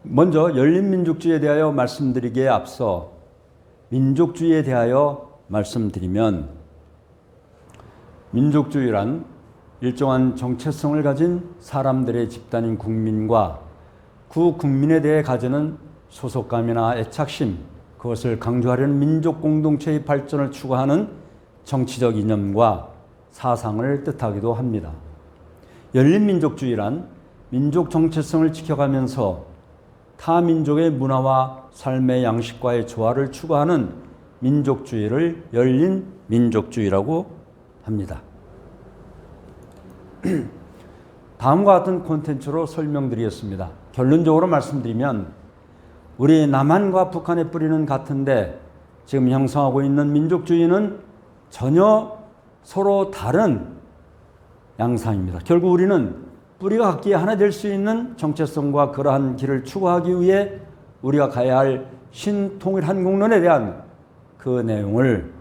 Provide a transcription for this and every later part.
먼저 열린민족주의에 대하여 말씀드리기에 앞서 민족주의에 대하여 말씀드리면, 민족주의란 일정한 정체성을 가진 사람들의 집단인 국민과 그 국민에 대해 가지는 소속감이나 애착심, 그것을 강조하려는 민족 공동체의 발전을 추구하는 정치적 이념과 사상을 뜻하기도 합니다. 열린민족주의란 민족 정체성을 지켜가면서 타 민족의 문화와 삶의 양식과의 조화를 추구하는 민족주의를 열린 민족주의라고 합니다. 다음과 같은 콘텐츠로 설명드리겠습니다. 결론적으로 말씀드리면, 우리 남한과 북한의 뿌리는 같은데 지금 형성하고 있는 민족주의는 전혀 서로 다른 양상입니다. 결국 우리는 뿌리가 각기 하나 될 수 있는 정체성과 그러한 길을 추구하기 위해 우리가 가야 할 신통일 한국론에 대한 그 내용을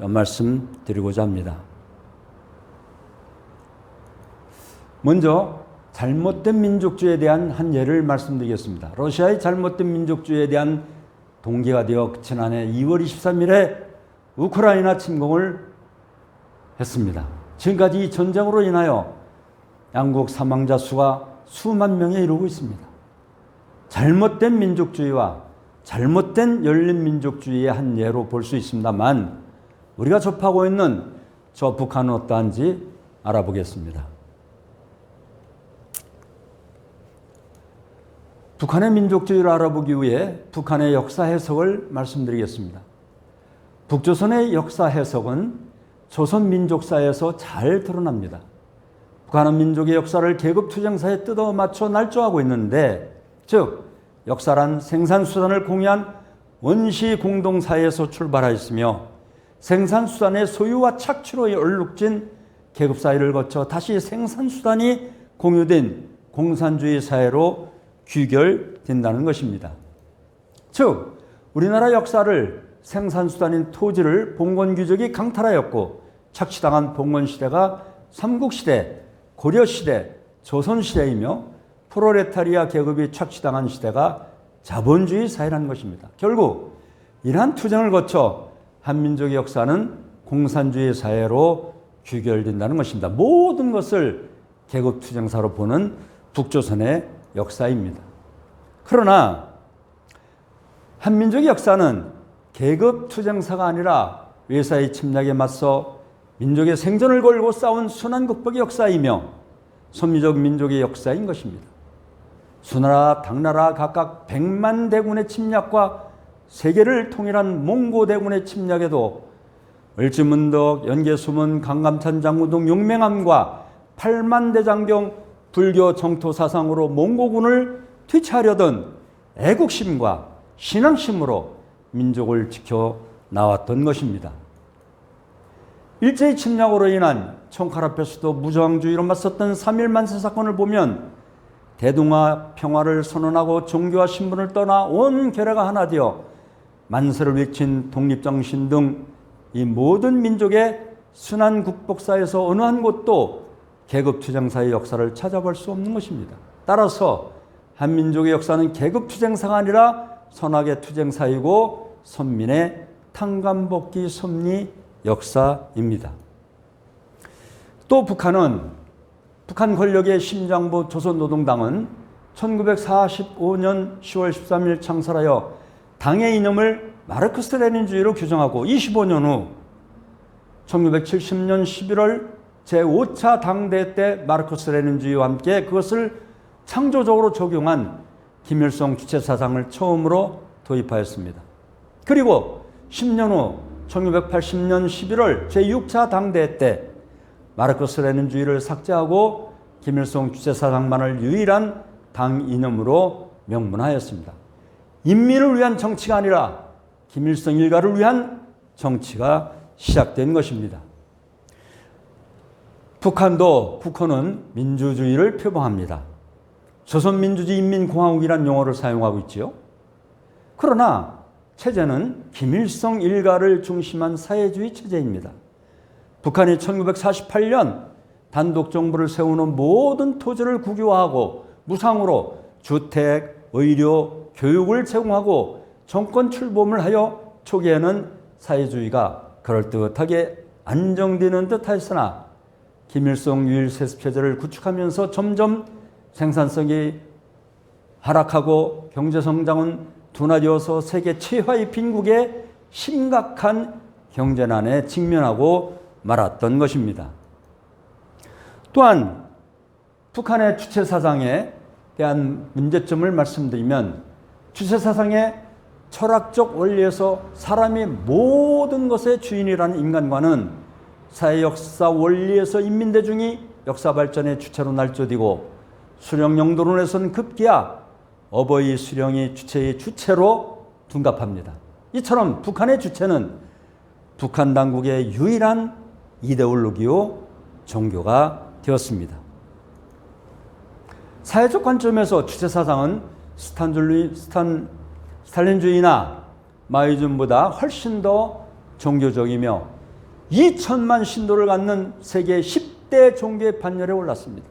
말씀드리고자 합니다. 먼저 잘못된 민족주의에 대한 한 예를 말씀드리겠습니다. 러시아의 잘못된 민족주의에 대한 동기가 되어 지난해 2월 23일에 우크라이나 침공을 했습니다. 지금까지 이 전쟁으로 인하여 양국 사망자 수가 수만 명에 이르고 있습니다. 잘못된 민족주의와 잘못된 열린민족주의의 한 예로 볼 수 있습니다만, 우리가 접하고 있는 저 북한은 어떠한지 알아보겠습니다. 북한의 민족주의를 알아보기 위해 북한의 역사 해석을 말씀드리겠습니다. 북조선의 역사 해석은 조선 민족사에서 잘 드러납니다. 북한은 민족의 역사를 계급투쟁사에 뜯어 맞춰 날조하고 있는데, 즉 역사란 생산수단을 공유한 원시 공동사회에서 출발하였으며 생산수단의 소유와 착취로 얼룩진 계급사회를 거쳐 다시 생산수단이 공유된 공산주의 사회로 귀결된다는 것입니다. 즉 우리나라 역사를 생산수단인 토지를 봉건귀족이 강탈하였고 착취당한 봉건시대가 삼국시대, 고려시대, 조선시대이며 프롤레타리아 계급이 착취당한 시대가 자본주의 사회라는 것입니다. 결국 이러한 투쟁을 거쳐 한민족의 역사는 공산주의 사회로 귀결된다는 것입니다. 모든 것을 계급투쟁사로 보는 북조선의 역사입니다. 그러나 한민족의 역사는 계급투쟁사가 아니라 외사의 침략에 맞서 민족의 생존을 걸고 싸운 순환극복의 역사이며 선미적 민족의 역사인 것입니다. 수나라, 당나라 각각 100만 대군의 침략과 세계를 통일한 몽고 대군의 침략에도 을지문덕, 연개수문, 강감찬 장군 등 용맹함과 8만 대장경 불교 정토 사상으로 몽고군을 퇴치하려던 애국심과 신앙심으로 민족을 지켜 나왔던 것입니다. 일제의 침략으로 인한 청칼 앞에서도 무저항주의로 맞섰던 3.1 만세 사건을 보면 대동아 평화를 선언하고 종교와 신분을 떠나 온 결의가 하나 되어 만세를 외친 독립정신 등 이 모든 민족의 순환국복사에서 어느 한 곳도 계급투쟁사의 역사를 찾아볼 수 없는 것입니다. 따라서 한민족의 역사는 계급투쟁사가 아니라 선악의 투쟁사이고 선민의 탕감복귀 섭리 역사입니다. 또 북한 권력의 심장부 조선노동당은 1945년 10월 13일 창설하여 당의 이념을 마르크스 레닌주의로 규정하고 25년 후 1970년 11월 제5차 당대회 때 마르크스 레닌주의와 함께 그것을 창조적으로 적용한 김일성 주체사상을 처음으로 도입하였습니다. 그리고 10년 후 1980년 11월 제6차 당대회 때 마르크스 레닌주의를 삭제하고 김일성 주체사상만을 유일한 당 이념으로 명문하였습니다. 인민을 위한 정치가 아니라 김일성 일가를 위한 정치가 시작된 것입니다. 북한은 민주주의를 표방합니다. 조선민주주의인민공화국이라는 용어를 사용하고 있지요. 그러나 체제는 김일성 일가를 중심한 사회주의 체제입니다. 북한이 1948년 단독 정부를 세우는 모든 토지를 국유화하고 무상으로 주택, 의료, 교육을 제공하고 정권 출범을 하여 초기에는 사회주의가 그럴듯하게 안정되는 듯 하였으나 김일성 유일 세습체제를 구축하면서 점점 생산성이 하락하고 경제성장은 둔화되어서 세계 최하위 빈국에 심각한 경제난에 직면하고 말았던 것입니다. 또한 북한의 주체사상에 대한 문제점을 말씀드리면 주체사상의 철학적 원리에서 사람이 모든 것의 주인이라는 인간관은 사회 역사 원리에서 인민대중이 역사 발전의 주체로 날조되고 수령 영도론에서는 급기야 어버이 수령이 주체의 주체로 둔갑합니다. 이처럼 북한의 주체는 북한 당국의 유일한 이데올로기요 종교가 되었습니다. 사회적 관점에서 주체사상은 스탈린주의나 마오이즘보다 훨씬 더 종교적이며 2천만 신도를 갖는 세계 10대 종교의 반열에 올랐습니다.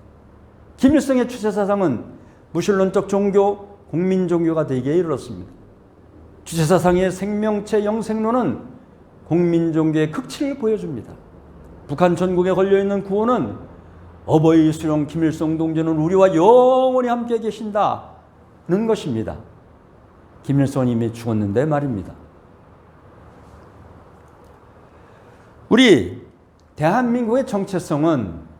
김일성의 주체사상은 무신론적 종교, 국민종교가 되기에 이르렀습니다. 주체사상의 생명체 영생론은 국민종교의 극치를 보여줍니다. 북한 전국에 걸려있는 구호는 어버이 수령 김일성 동지는 우리와 영원히 함께 계신다는 것입니다. 김일성은 이미 죽었는데 말입니다. 우리 대한민국의 정체성은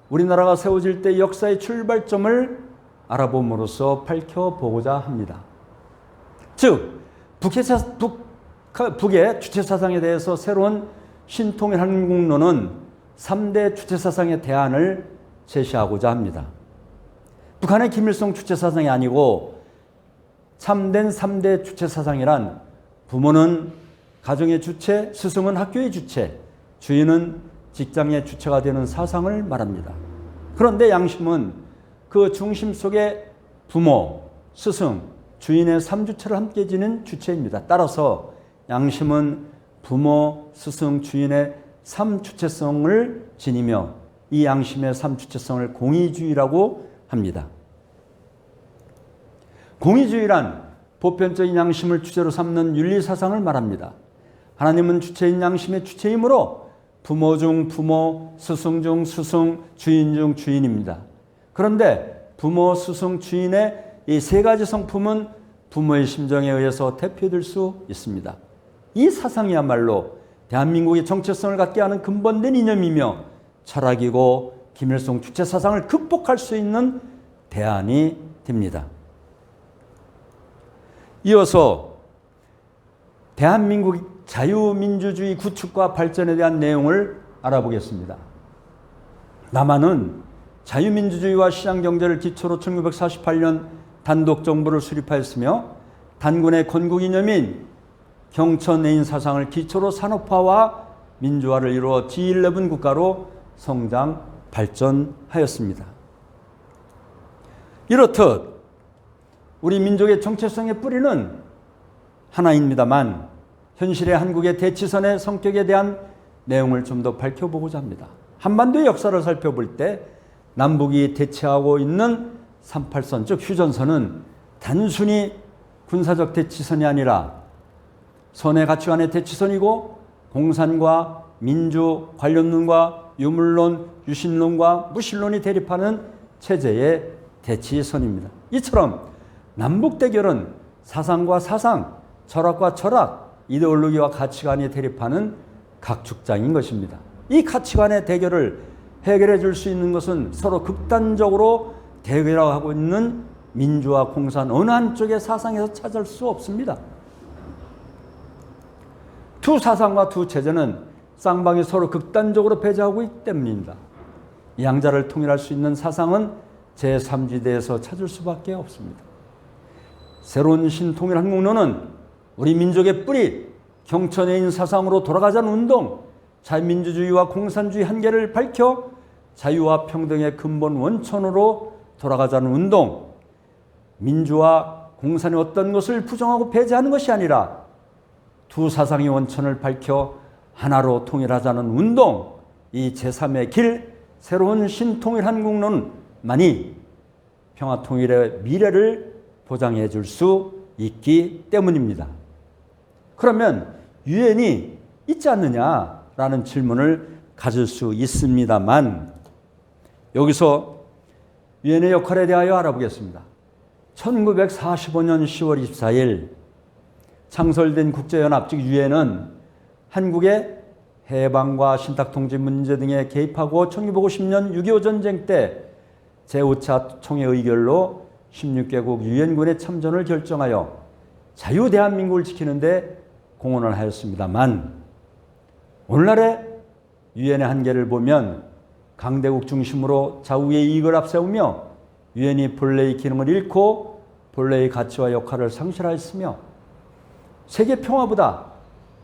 우리나라가 세워질 때 역사의 출발점을 알아봄으로써 밝혀보고자 합니다. 즉 북의 주체사상에 대해서 새로운 신통일 한국론은 3대 주체사상의 대안을 제시하고자 합니다. 북한의 김일성 주체사상이 아니고 참된 3대 주체사상이란 부모는 가정의 주체, 스승은 학교의 주체, 주인은 직장의 주체가 되는 사상을 말합니다. 그런데 양심은 그 중심 속에 부모, 스승, 주인의 3주체를 함께 지닌 주체입니다. 따라서 양심은 부모, 스승, 주인의 3주체성을 지니며 이 양심의 3주체성을 공의주의라고 합니다. 공의주의란 보편적인 양심을 주제로 삼는 윤리사상을 말합니다. 하나님은 주체인 양심의 주체이므로 부모 중 부모, 스승 중 스승, 주인 중 주인입니다. 그런데 부모, 스승, 주인의 이 세 가지 성품은 부모의 심정에 의해서 대표될 수 있습니다. 이 사상이야말로 대한민국의 정체성을 갖게 하는 근본된 이념이며 철학이고 김일성 주체사상을 극복할 수 있는 대안이 됩니다. 이어서 대한민국 자유민주주의 구축과 발전에 대한 내용을 알아보겠습니다. 남한은 자유민주주의와 시장경제를 기초로 1948년 단독정부를 수립하였으며 단군의 건국 이념인 경천애인 사상을 기초로 산업화와 민주화를 이루어 G11 국가로 성장 발전하였습니다. 이렇듯 우리 민족의 정체성의 뿌리는 하나입니다만 현실의 한국의 대치선의 성격에 대한 내용을 좀 더 밝혀보고자 합니다. 한반도의 역사를 살펴볼 때 남북이 대치하고 있는 38선, 즉 휴전선은 단순히 군사적 대치선이 아니라 선의 가치관의 대치선이고 공산과 민주, 관련론과 유물론, 유신론과 무신론이 대립하는 체제의 대치선입니다. 이처럼 남북 대결은 사상과 사상, 철학과 철학, 이데올로기와 가치관이 대립하는 각축장인 것입니다. 이 가치관의 대결을 해결해 줄 수 있는 것은 서로 극단적으로 대결하고 있는 민주화, 공산 어느 한쪽의 사상에서 찾을 수 없습니다. 두 사상과 두 체제는 쌍방이 서로 극단적으로 배제하고 있기 때문입니다. 양자를 통일할 수 있는 사상은 제3지대에서 찾을 수밖에 없습니다. 새로운 신통일 한국론은 우리 민족의 뿌리, 경천애인 사상으로 돌아가자는 운동, 자유민주주의와 공산주의 한계를 밝혀 자유와 평등의 근본 원천으로 돌아가자는 운동, 민주화, 공산의 어떤 것을 부정하고 배제하는 것이 아니라 두 사상의 원천을 밝혀 하나로 통일하자는 운동, 이 제3의 길, 새로운 신통일 한국론만이 평화통일의 미래를 보장해 줄 수 있기 때문입니다. 그러면 유엔이 있지 않느냐라는 질문을 가질 수 있습니다만, 여기서 유엔의 역할에 대하여 알아보겠습니다. 1945년 10월 24일 창설된 국제연합 즉 유엔은 한국의 해방과 신탁통치 문제 등에 개입하고 1950년 6.25 전쟁 때 제5차 총회 의결로 16개국 유엔군의 참전을 결정하여 자유대한민국을 지키는 데 공헌을 하였습니다만, 오늘날의 유엔의 한계를 보면 강대국 중심으로 자우의 이익을 앞세우며 유엔이 본래의 기능을 잃고 본래의 가치와 역할을 상실하였으며 세계 평화보다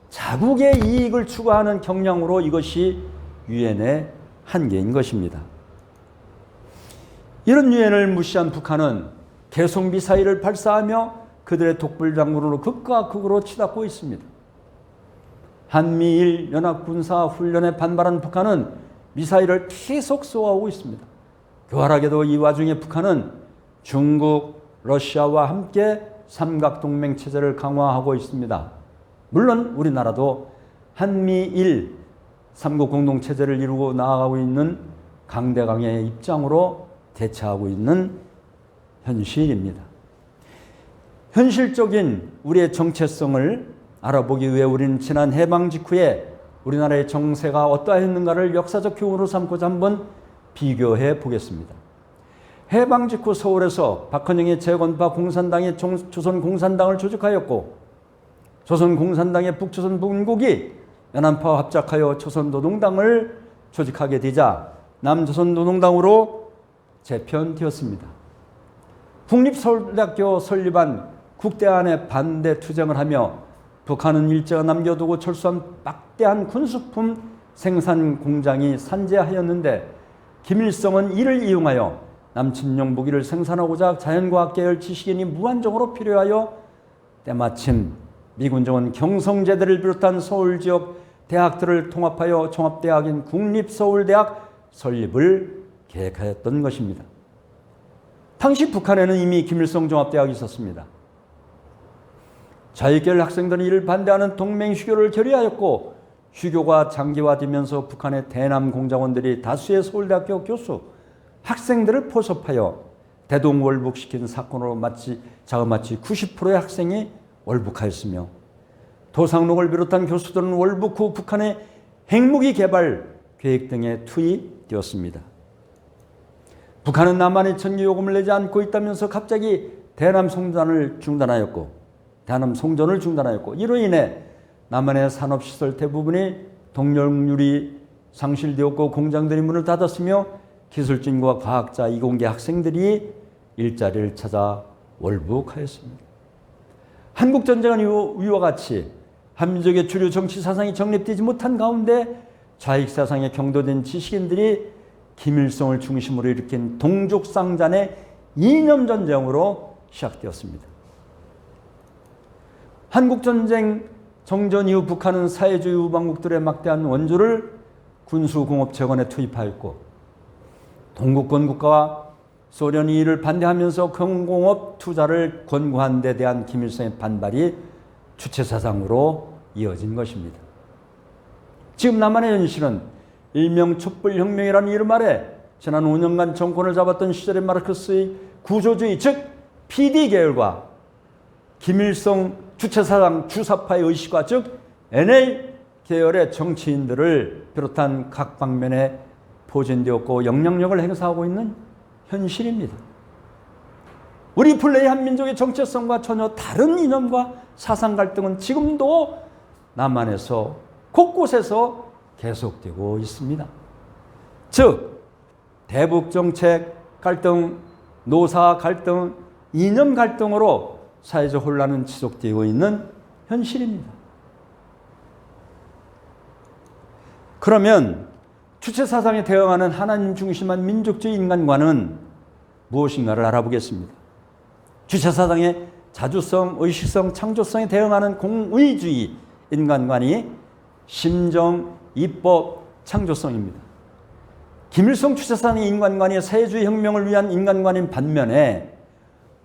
자국의 이익을 추구하는 경향으로 이것이 유엔의 한계인 것입니다. 이런 유엔을 무시한 북한은 계속 미사일을 발사하며 그들의 독불장군으로 극과 극으로 치닫고 있습니다. 한미일 연합군사훈련에 반발한 북한은 미사일을 계속 쏘아오고 있습니다. 교활하게도 이 와중에 북한은 중국, 러시아와 함께 삼각동맹 체제를 강화하고 있습니다. 물론 우리나라도 한미일 삼국 공동체제를 이루고 나아가고 있는 강대강의 입장으로 대처하고 있는 현실입니다. 현실적인 우리의 정체성을 알아보기 위해 우리는 지난 해방 직후에 우리나라의 정세가 어떠했는가를 역사적 교훈으로 삼고자 한번 비교해 보겠습니다. 해방 직후 서울에서 박헌영의 재건파 공산당이 조선공산당을 조직하였고, 조선공산당의 북조선 분국이 연안파와 합작하여 조선노동당을 조직하게 되자 남조선노동당으로 재편되었습니다. 국립서울대학교 설립한 국대안에 반대 투쟁을 하며 북한은 일제가 남겨두고 철수한 막대한 군수품 생산 공장이 산재하였는데, 김일성은 이를 이용하여 남침용 무기를 생산하고자 자연과학 계열 지식인이 무한정으로 필요하여 때마침 미군정은 경성제대를 비롯한 서울 지역 대학들을 통합하여 종합대학인 국립서울대학 설립을 계획하였던 것입니다. 당시 북한에는 이미 김일성 종합대학이 있었습니다. 자유계열 학생들은 이를 반대하는 동맹휴교를 결의하였고, 휴교가 장기화되면서 북한의 대남 공작원들이 다수의 서울대학교 교수, 학생들을 포섭하여 대동월북시킨 사건으로 자그마치 90%의 학생이 월북하였으며, 도상록을 비롯한 교수들은 월북 후 북한의 핵무기 개발 계획 등에 투입되었습니다. 북한은 남한의 전기요금을 내지 않고 있다면서 갑자기 대남 송전을 중단하였고, 이로 인해 남한의 산업시설 대부분이 동력률이 상실되었고 공장들이 문을 닫았으며 기술진과 과학자, 이공계 학생들이 일자리를 찾아 월북하였습니다. 한국전쟁은 이와 같이 한민족의 주류 정치 사상이 정립되지 못한 가운데 좌익사상에 경도된 지식인들이 김일성을 중심으로 일으킨 동족상잔의 이념전쟁으로 시작되었습니다. 한국전쟁 정전 이후 북한은 사회주의 우방국들의 막대한 원조를 군수공업재건에 투입하였고, 동구권 국가와 소련이 이를 반대하면서 경공업 투자를 권고한 데 대한 김일성의 반발이 주체사상으로 이어진 것입니다. 지금 남한의 현실은 일명 촛불혁명이라는 이름 아래 지난 5년간 정권을 잡았던 시절의 마르크스의 구조주의 즉 PD 계열과 김일성 주체사상 주사파의 의식과 즉 NA 계열의 정치인들을 비롯한 각 방면에 포진되었고 영향력을 행사하고 있는 현실입니다. 우리 플레이 한민족의 정체성과 전혀 다른 이념과 사상 갈등은 지금도 남한에서 곳곳에서 계속되고 있습니다. 즉 대북정책 갈등, 노사 갈등, 이념 갈등으로 사회적 혼란은 지속되고 있는 현실입니다. 그러면 주체사상에 대응하는 하나님 중심한 민족주의 인간관은 무엇인가를 알아보겠습니다. 주체사상의 자주성, 의식성, 창조성에 대응하는 공의주의 인간관이 심정, 입법, 창조성입니다. 김일성 주체사상의 인간관이 사회주의 혁명을 위한 인간관인 반면에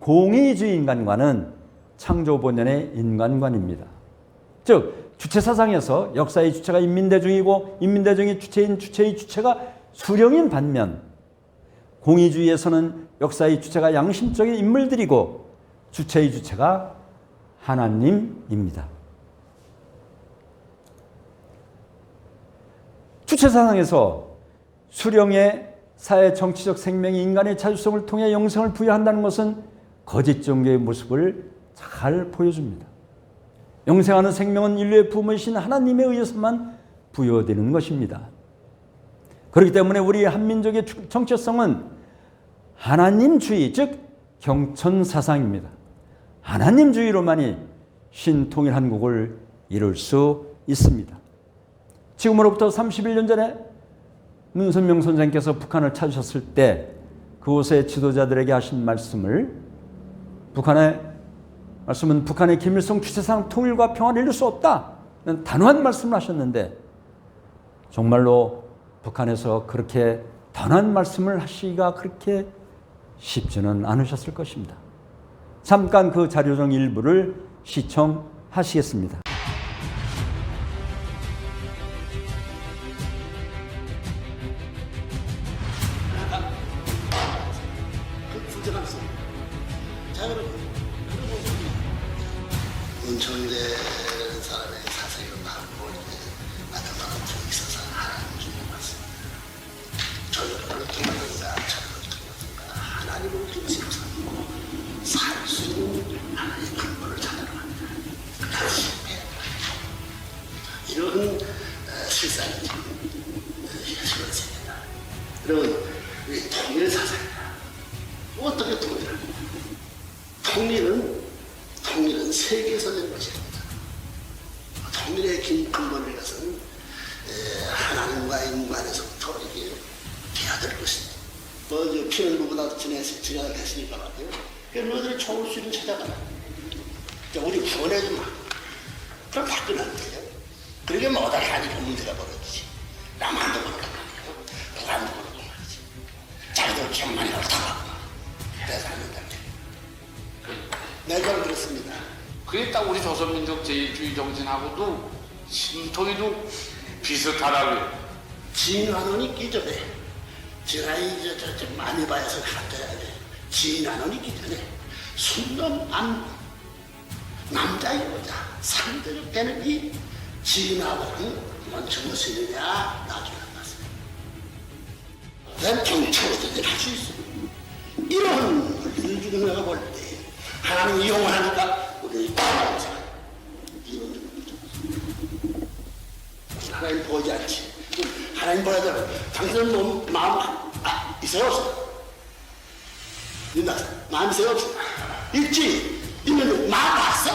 공의주의 인간관은 창조 본연의 인간관입니다. 즉 주체사상에서 역사의 주체가 인민대중이고 인민대중이 주체인 주체의 주체가 수령인 반면 공의주의에서는 역사의 주체가 양심적인 인물들이고 주체의 주체가 하나님입니다. 주체사상에서 수령의 사회 정치적 생명이 인간의 자주성을 통해 영생을 부여한다는 것은 거짓 종교의 모습을 잘 보여줍니다. 영생하는 생명은 인류의 부모이신 하나님에 의해서만 부여되는 것입니다. 그렇기 때문에 우리 한민족의 정체성은 하나님주의, 즉 경천사상입니다. 하나님주의로만이 신통일 한국을 이룰 수 있습니다. 지금으로부터 31년 전에 문선명 선생께서 북한을 찾으셨을 때 그곳의 지도자들에게 하신 말씀은 북한의 김일성 주체상 통일과 평화를 이룰 수 없다는 단호한 말씀을 하셨는데 정말로 북한에서 그렇게 단호한 말씀을 하시기가 그렇게 쉽지는 않으셨을 것입니다. 잠깐 그 자료 중 일부를 시청하시겠습니다. 문천대 사람의 사상을 바꾸고 나타나는 쪽에 있어서 하나님을 봤습니다. 저희를 통해서 하나님을 통해서 살 수 있는 하나님의 근본을 찾아라. 이런 실상이 현실을 생긴다. 여러분, 통일 사상이다. 어떻게 통일합니까? 통일은 세계에서 된 것입니다. 통일의 긴 근본을 것은 하나님과 인간에서부터 이게 되어들 것입니다. 피는 누구보다 지나가 됐으니까 말이에요. 너희들이 좋을 수 있는 찾아가라. 우리 구원해주마. 그럼 다 끝났대요. 그러게 뭐다 하니까 문제가 벌어지지. 남한도 그렇단 말이에요. 북한도 그렇고 말이지. 자기들 기억만이 옳다고. 그래서 안 된다. 내 말 그렇습니다. 그게 딱 우리 조선민족 제일주의 정신하고도 신통이도 비슷하다고요. 진환원이 있기 전에 지라이 많이 봐서 가져야 돼. 진환원이 있기 전에 순놈 남자 여자 상대를 빼는 이 진환원은 먼저 무엇이느냐 나중에 봤어요. 난 경찰이든 할 수 있어. 이런 논리를 지금 내가 볼 때 하나님 이용을 하니까 우리 따라오자. 하나님 보지 않지. 하나님 보야 돼. 당신은 몸, 마음 있어요 없어요? 있나? 마음 있어요 없어요? 있지. 있는데 마음 봤어?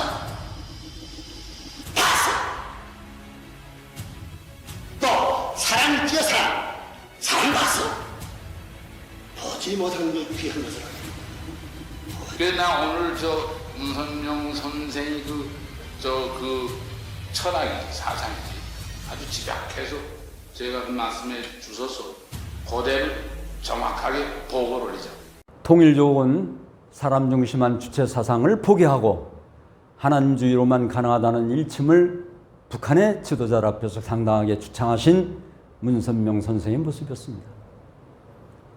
봤어. 또 사랑 있지요 사랑. 사랑 봤어? 보지 못한 걸 귀한 것을 하네. 그래 나 오늘 문선명 선생이 그 철학이 사상이지 아주 집약해서 제가 그 말씀해 주셔서 그대로 정확하게 보고를 하자. 통일조국은 사람 중심한 주체 사상을 포기하고 하나님주의로만 가능하다는 일침을 북한의 지도자들 앞에서 당당하게 주창하신 문선명 선생의 모습이었습니다.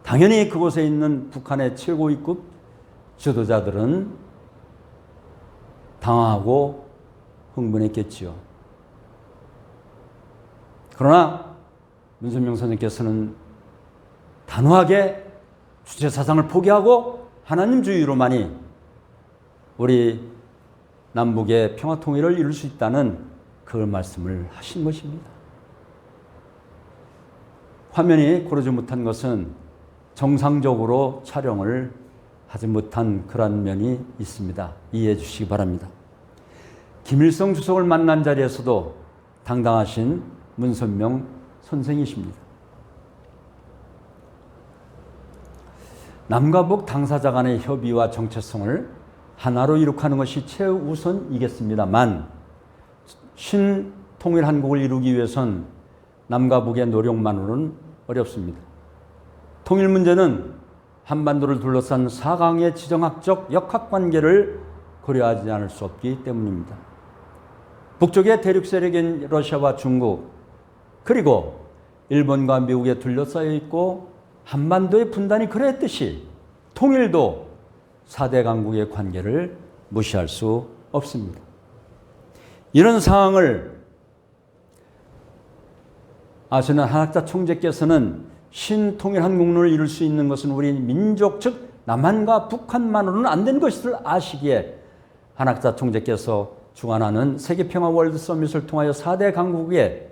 당연히 그곳에 있는 북한의 최고위급 지도자들은 당황하고 흥분했겠지요. 그러나 문선명 선생께서는 단호하게 주체사상을 포기하고 하나님주의로만이 우리 남북의 평화통일을 이룰 수 있다는 그 말씀을 하신 것입니다. 화면이 고르지 못한 것은 정상적으로 촬영을 하지 못한 그런 면이 있습니다. 이해해 주시기 바랍니다. 김일성 주석을 만난 자리에서도 당당하신 문선명 선생이십니다. 남과 북 당사자 간의 협의와 정체성을 하나로 이룩하는 것이 최우선이겠습니다만 신통일 한국을 이루기 위해선 남과 북의 노력만으로는 어렵습니다. 통일 문제는 한반도를 둘러싼 4강의 지정학적 역학관계를 고려하지 않을 수 없기 때문입니다. 북쪽의 대륙 세력인 러시아와 중국, 그리고 일본과 미국에 둘러싸여 있고 한반도의 분단이 그랬듯이 통일도 4대 강국의 관계를 무시할 수 없습니다. 이런 상황을 아시는 한학자 총재께서는 신통일한국론을 이룰 수 있는 것은 우리 민족 즉 남한과 북한만으로는 안 되는 것을 아시기에 한학자 총재께서 주관하는 세계평화 월드 서밋을 통하여 4대 강국의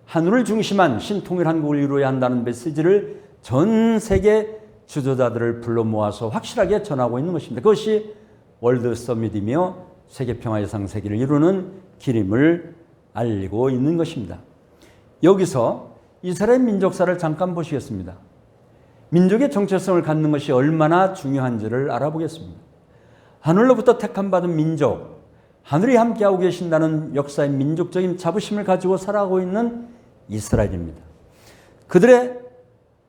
한우를 중심한 신통일한국을 이루어야 한다는 메시지를 전 세계 지도자들을 불러 모아서 확실하게 전하고 있는 것입니다. 그것이 월드 서밋이며 세계평화 예상세계를 이루는 길임을 알리고 있는 것입니다. 여기서 이스라엘 민족사를 잠깐 보시겠습니다. 민족의 정체성을 갖는 것이 얼마나 중요한지를 알아보겠습니다. 하늘로부터 택함받은 민족, 하늘이 함께하고 계신다는 역사의 민족적인 자부심을 가지고 살아가고 있는 이스라엘입니다. 그들의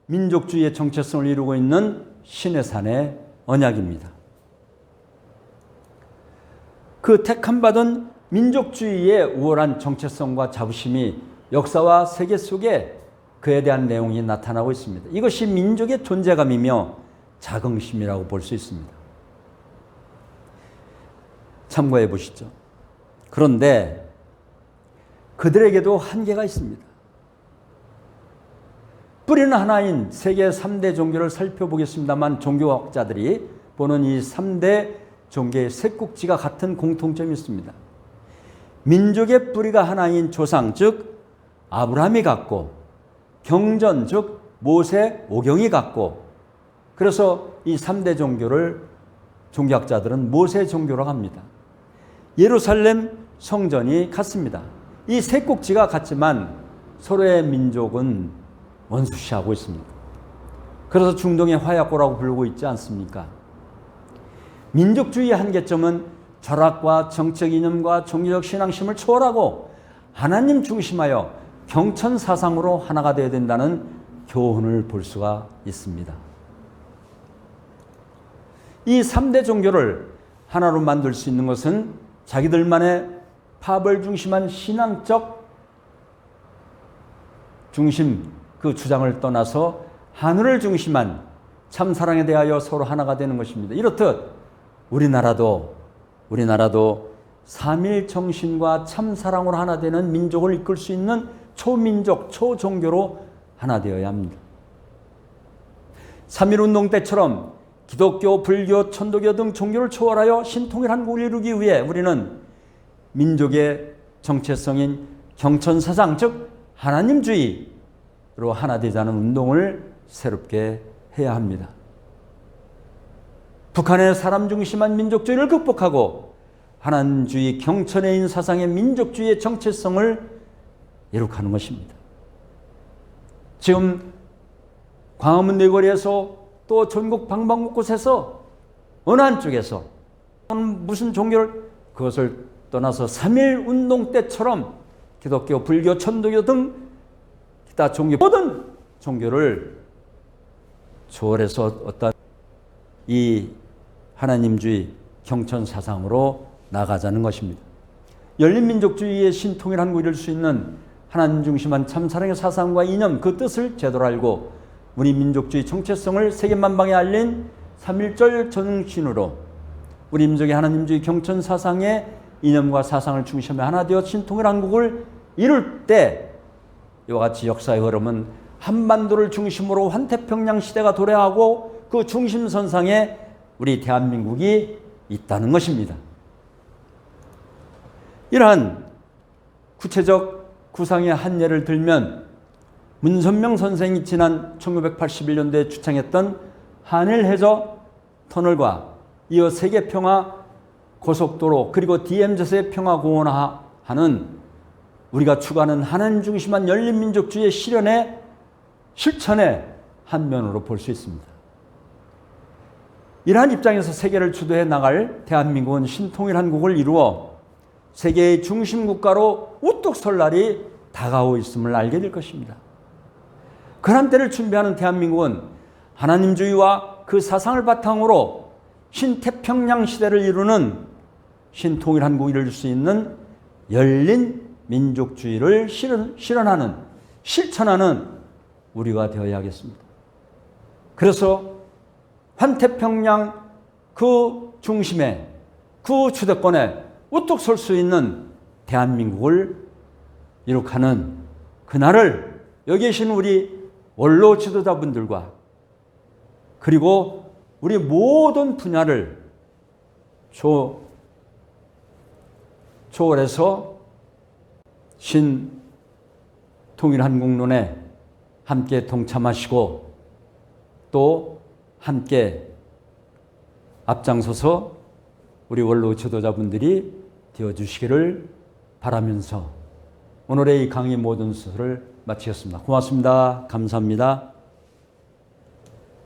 민족주의의 정체성을 이루고 있는 시내산의 언약입니다. 그 택함받은 민족주의의 우월한 정체성과 자부심이 역사와 세계 속에 그에 대한 내용이 나타나고 있습니다. 이것이 민족의 존재감이며 자긍심이라고 볼 수 있습니다. 참고해 보시죠. 그런데 그들에게도 한계가 있습니다. 뿌리는 하나인 세계 3대 종교를 살펴보겠습니다만 종교학자들이 보는 이 3대 종교의 셋꼭지가 같은 공통점이 있습니다. 민족의 뿌리가 하나인 조상 즉 아브라함이 갖고 경전 즉 모세 오경이 갖고 그래서 이 3대 종교를 종교학자들은 모세 종교라고 합니다. 예루살렘 성전이 같습니다. 이 세 꼭지가 같지만 서로의 민족은 원수시하고 있습니다. 그래서 중동의 화약고라고 부르고 있지 않습니까? 민족주의의 한계점은 철학과 정책 이념과 종교적 신앙심을 초월하고 하나님 중심하여 경천 사상으로 하나가 되어야 된다는 교훈을 볼 수가 있습니다. 이 3대 종교를 하나로 만들 수 있는 것은 자기들만의 파벌 중심한 신앙적 중심 그 주장을 떠나서 하늘을 중심한 참사랑에 대하여 서로 하나가 되는 것입니다. 이렇듯 우리나라도 삼일 정신과 참사랑으로 하나 되는 민족을 이끌 수 있는 초민족, 초종교로 하나 되어야 합니다. 3.1운동 때처럼 기독교, 불교, 천도교 등 종교를 초월하여 신통일한국을 이루기 위해 우리는 민족의 정체성인 경천사상 즉 하나님주의로 하나 되자는 운동을 새롭게 해야 합니다. 북한의 사람 중심한 민족주의를 극복하고 하나님주의 경천해인 사상의 민족주의의 정체성을 이룩하는 것입니다. 지금 광화문 내거리에서 또 전국 방방곳곳에서 어느 한쪽에서 무슨 종교를 그것을 떠나서 3.1 운동 때처럼 기독교, 불교, 천도교 등 기타 종교 모든 종교를 초월해서 어떤 이 하나님주의 경천 사상으로 나가자는 것입니다. 열린민족주의의 신통일한국을 이룰 수 있는 하나님 중심한 참사랑의 사상과 이념 그 뜻을 제대로 알고 우리 민족주의 정체성을 세계만방에 알린 3.1절 전신으로 우리 민족의 하나님주의 경천 사상의 이념과 사상을 중심에 하나 되어 신통일한국을 이룰 때 이와 같이 역사의 흐름은 한반도를 중심으로 환태평양 시대가 도래하고 그 중심선상에 우리 대한민국이 있다는 것입니다. 이러한 구체적 구상의 한 예를 들면 문선명 선생이 지난 1981년도에 주창했던 한일해저 터널과 이어 세계평화 고속도로 그리고 DMZ의 평화공원화하는 우리가 추구하는 하나님 중심한 열린민족주의의 실천의 한 면으로 볼 수 있습니다. 이러한 입장에서 세계를 주도해 나갈 대한민국은 신통일한국을 이루어 세계의 중심 국가로 우뚝 설 날이 다가오고 있음을 알게 될 것입니다. 그런 때를 준비하는 대한민국은 하나님주의와 그 사상을 바탕으로 신태평양 시대를 이루는 신통일한국을 이룰 수 있는 열린 민족주의를 실천하는 우리가 되어야 하겠습니다. 그래서 환태평양 그 중심에, 그 주도권에 우뚝 설 수 있는 대한민국을 이룩하는 그날을 여기 계신 우리 원로 지도자분들과 그리고 우리 모든 분야를 초월해서 신통일한국론에 함께 동참하시고 또 함께 앞장서서 우리 원로 지도자분들이 되어주시기를 바라면서 오늘의 이 강의 모든 수를 마치겠습니다. 고맙습니다. 감사합니다.